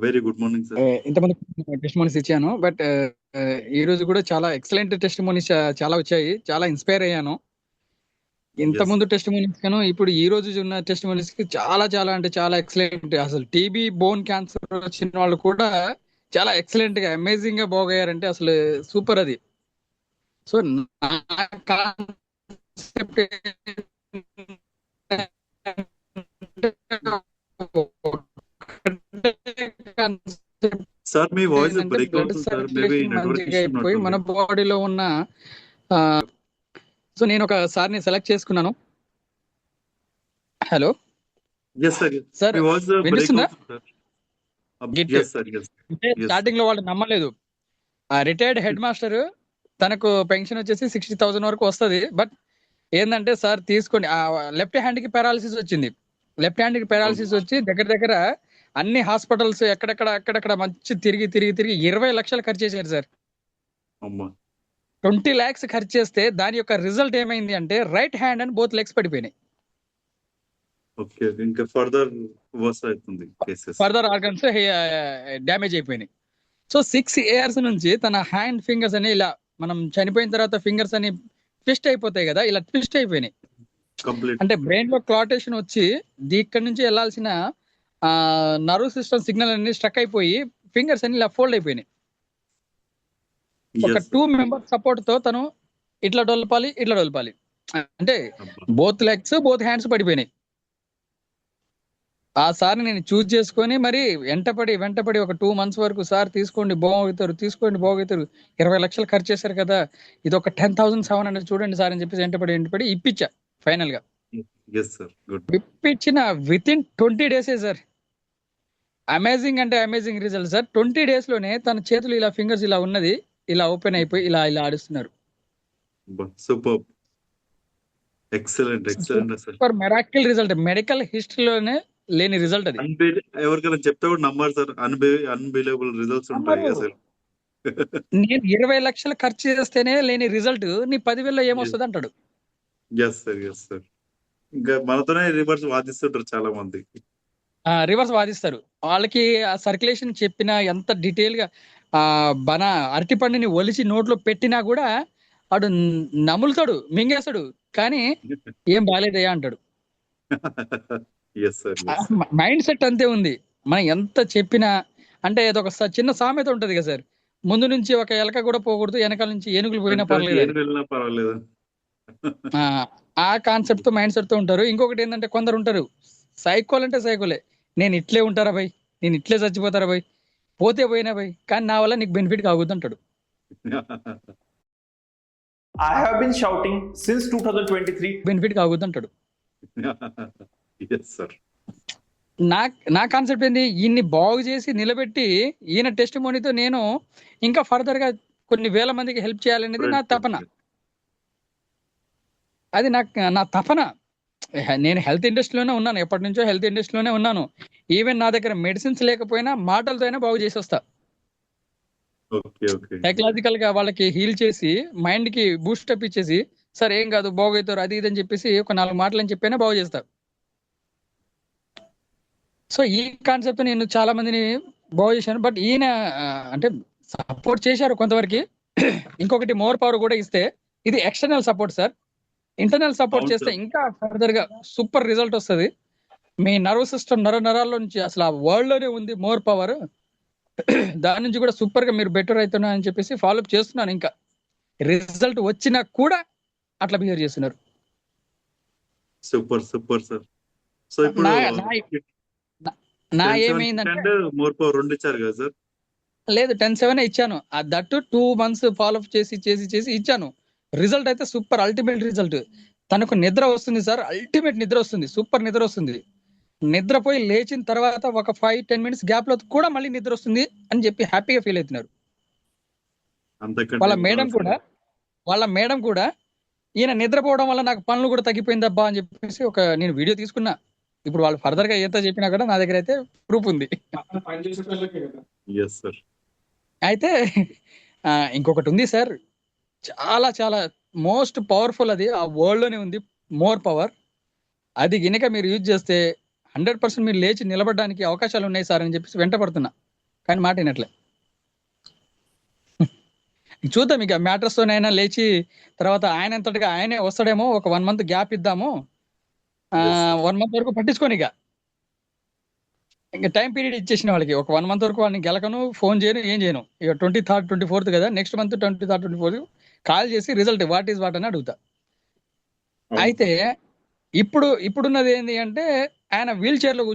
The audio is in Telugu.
Very good morning sir. ఇంతమంది టెస్ట్ మోనీస్ ఇచ్చాను. బట్ ఈ రోజు కూడా చాలా ఎక్సలెంట్ టెస్ట్ మోనీస్ చాలా వచ్చాయి. చాలా ఇన్స్పైర్ అయ్యాను. ఇంత ఎస్. ముందు టెస్ట్ మోనీస్ కను ఇప్పుడు ఈ రోజు ఉన్న టెస్ట్ మోనీస్ కి చాలా చాలా అంటే చాలా ఎక్సలెంట్. అసలు టీబీ బోన్ క్యాన్సర్ వచ్చిన వాళ్ళు కూడా చాలా ఎక్సలెంట్ గా అమేజింగ్ గా బాగయ్యారంటే అసలు సూపర్ అది. సో నా కాన్సెప్ట్ సార్ మీ వాయిస్ ఏంటంటే బ్రేక్ బ్లడ్ అవుతుంది సార్. మేబీ సర్క్యులేషన్ నెట్వర్క్ మంచిగా ఇష్యూ అయిపోయి మన ఉన్నట్టుంది. బాడీలో ఉన్న సో నేను ఒక సార్ని సెలెక్ట్ చేసుకున్నాను. Hello yes sir. సార్ మీ వాయిస్ బ్రేక్ వినిపిస్తుందా? అవుతుంది సార్. గిట్ ఎస్ సార్. ఎస్. అంటే ఎస్. స్టార్టింగ్ లో వాళ్ళు నమ్మలేదు. రిటైర్డ్ హెడ్ మాస్టర్ తనకు పెన్షన్ వచ్చేసి 60,000 వరకు వస్తుంది. బట్ ఏంటంటే సార్ తీసుకోండి, లెఫ్ట్ హ్యాండ్ కి పారాలసిస్ వచ్చింది. లెఫ్ట్ హ్యాండ్ కి పారాలసిస్ వచ్చి దగ్గర దగ్గర అన్ని హాస్పిటల్స్ అక్కడక్కడ మంచి తిరిగి 20 లక్షలు ఖర్చు చేశారు సార్. అమ్మా 20 lakhs ఖర్చు చేస్తే దాని యొక్క రిజల్ట్ ఏమైంది అంటే right hand and both legs పడిపోయినాయి. ఓకే. ఇంకా ఫర్దర్ వర్స్ అవుతుంది కేసెస్. ఫర్దర్ ఆర్గన్స్ డ్యామేజ్ అయిపోయినాయి. సో 6 years నుంచి తన హ్యాండ్ ఫింగర్స్ అని ఇలా మనం చనిపోయిన తర్వాత ఫింగర్స్ అని ట్విస్ట్ అయిపోతాయి కదా, ఇలా ట్విస్ట్ అయిపోయినాయి. కంప్లీట్. అంటే బ్రెయిన్ లో క్లాటేషన్ వచ్చి ఇక్కడ నుంచి వెళ్ళాల్సిన నర్వ్ సిస్టమ్ సిగ్నల్ అన్ని స్ట్రక్ అయిపోయి ఫింగర్స్ అన్ని ఇలా ఫోల్డ్ అయిపోయినాయి. ఒక 2 members సపోర్ట్ తో తను ఇట్లా డొలపాలి అంటే బోత్ లెగ్స్ బోత్ హ్యాండ్స్ పడిపోయినాయి. ఆ సార్ని నేను చూజ్ చేసుకొని మరి వెంటపడి ఒక 2 months వరకు సార్ తీసుకోండి బాగవుతారు 20 లక్షలు ఖర్చు చేశారు కదా, ఇది ఒక 10,700 చూడండి సార్ అని చెప్పేసి వెంటపడి ఇప్పించా ఫైనల్ గా. Yes sir. గుడ్. ఇప్పించిన with in 20 days sir. Amazing అంటే అమేజింగ్ రిజల్ట్ సార్. 20 days లోనే తన చేతులు ఇలా ఫింగర్స్ ఇలా ఉన్నది ఇలా ఓపెన్ అయిపోయి ఇలా ఆడిస్తున్నారు. Super. Excellent sir. Super miracle result, medical హిస్టరీలోనే లేని రిజల్ట్ అది. ఎవరికైనా చెప్తే కూడా నమ్మారు సార్. అన్బిలీవబుల్ రిజల్ట్స్ ఉంటాయి అసలు. నేను 20 లక్షలు ఖర్చు చేస్తేనే లేని రిజల్ట్ నీ 10,000లో ఏమొస్తుంది అంటాడు. Yes sir. ఇంకా మనతోనే రివర్స్ వాదిస్తుంటారు చాలా మంది. రివర్స్ వాదిస్తారు. వాళ్ళకి ఆ సర్క్యులేషన్ చెప్పిన ఎంత డీటెయిల్ గా బన అరటి పండుని ఒలిచి నోట్లో పెట్టినా కూడా వాడు నములుతాడు, మింగేస్తాడు, కానీ ఏం బాగాలేదయ్యా అంటాడు. మైండ్ సెట్ అంతే ఉంది. మనం ఎంత చెప్పినా అంటే ఒక చిన్న సామెత ఉంటది కదా సార్, ముందు నుంచి ఒక ఎలక కూడా పోకూడదు, వెనకాల నుంచి ఏనుగులు పోయినా పర్లేదు. ఆ కాన్సెప్ట్ తో మైండ్ సెట్ తో ఉంటారు. ఇంకొకటి ఏంటంటే కొందరు ఉంటారు సైకోల్ అంటే సైకోలే, నేను ఇట్లే ఉంటారా భయ్, నేను ఇట్లే చచ్చిపోతారా భయ్, పోతే పోయినా భయ్, కానీ నా వల్ల నీకు బెనిఫిట్ కావద్దు అంటాడు. I have been shouting since 2023. Benefit కావద్దు అంటాడు. Yes sir. నా కాన్సెప్ట్ ఏంది, ఈయన్ని బాగు చేసి నిలబెట్టి ఈయన టెస్ట్ మోనీతో నేను ఇంకా ఫర్దర్ గా కొన్ని వేల మందికి హెల్ప్ చేయాలనేది నా తపన. అది నా తపన. నేను హెల్త్ ఇండస్ట్రీలోనే ఉన్నాను, ఎప్పటి నుంచో హెల్త్ ఇండస్ట్రీలోనే ఉన్నాను. ఈవెన్ నా దగ్గర మెడిసిన్స్ లేకపోయినా మాటలతో అయినా బాగు చేసి వస్తా. సైకలాజికల్ గా వాళ్ళకి హీల్ చేసి మైండ్ కి బూస్ట్ అప్ ఇచ్చేసి సార్ ఏం కాదు బాగవుతారు అది ఇది అని చెప్పేసి ఒక 4 మాటలు అని చెప్పైనా బాగు చేస్తా. సో ఈ కాన్సెప్ట్ నేను చాలా మందిని బాగు చేశాను. బట్ ఈయన అంటే సపోర్ట్ చేశారు కొంతవరకు. ఇంకొకటి మోర్ పవర్ కూడా ఇస్తే, ఇది external support sir. Internal support చేస్తే ఇంకా ఫర్దర్ గా సూపర్ రిజల్ట్ వస్తుంది. మీ నర్వ్ సిస్టమ్ నరాల్లో నుంచి అసలు ఆ వరల్డ్ లోనే ఉంది మోర్ పవర్. దాని నుంచి కూడా సూపర్ గా మీరు బెటర్ అవుతున్నా అని చెప్పేసి ఫాలోఅప్ చేస్తున్నాను. ఇంకా రిజల్ట్ వచ్చినా కూడా అట్లా బిహేవ్ చేస్తున్నారు. Super sir. సో ఇప్పుడు నా ఏమైందంటే మోర్ పవర్ 2 ఇచ్చారు కదా సార్? లేదు 10-7 ఇచ్చాను. దట్టు 2 months ఫాలోఅప్ చేసి ఇచ్చాను. రిజల్ట్ అయితే సూపర్ అల్టిమేట్ రిజల్ట్. తనకు నిద్ర వస్తుంది సార్, అల్టిమేట్ నిద్ర వస్తుంది, సూపర్ నిద్ర వస్తుంది. నిద్రపోయి లేచిన తర్వాత ఒక 5-10 minutes గ్యాప్ లో కూడా మళ్ళీ నిద్ర వస్తుంది అని చెప్పి హ్యాపీగా ఫీల్ అవుతున్నారు. వాళ్ళ మేడం కూడా ఈయన నిద్రపోవడం వల్ల నాకు పనులు కూడా తగ్గిపోయిందబ్బా అని చెప్పేసి నేను వీడియో తీసుకున్నా. ఇప్పుడు వాళ్ళు ఫర్దర్ గా ఎంత చెప్పినా కూడా నా దగ్గర అయితే ప్రూఫ్ ఉంది. అయితే ఇంకొకటి ఉంది సార్, చాలా చాలా మోస్ట్ పవర్ఫుల్, అది ఆ వరల్డ్ లోనే ఉంది మోర్ పవర్. అది గినక మీరు యూజ్ చేస్తే 100% మీరు లేచి నిలబడడానికి అవకాశాలు ఉన్నాయి సార్ అని చెప్పేసి వెంట పడుతున్నా. కానీ మాట వినట్లే. చూద్దాం ఇక మ్యాటర్స్ తోనైనా లేచి తర్వాత ఆయన అంతటిగా ఆయనే వస్తాడేమో, ఒక 1 month గ్యాప్ ఇద్దాము. Yes, sir. 1 month వరకు పట్టించుకొని ఇక ఇంకా టైం పీరియడ్ ఇచ్చేసిన వాళ్ళకి. ఒక 1 month వరకు వాళ్ళని గెలకను, ఫోన్ చేయను, ఏం చేయను. ఇక 23rd 24th కదా, next month 23rd 24th call చేసి రిజల్ట్ వాట్ ఈస్ వాట్ అని అడుగుతా. అవును. అయితే ఇప్పుడున్నది ఏంటి అంటే ఆయన వీల్ చైర్ లో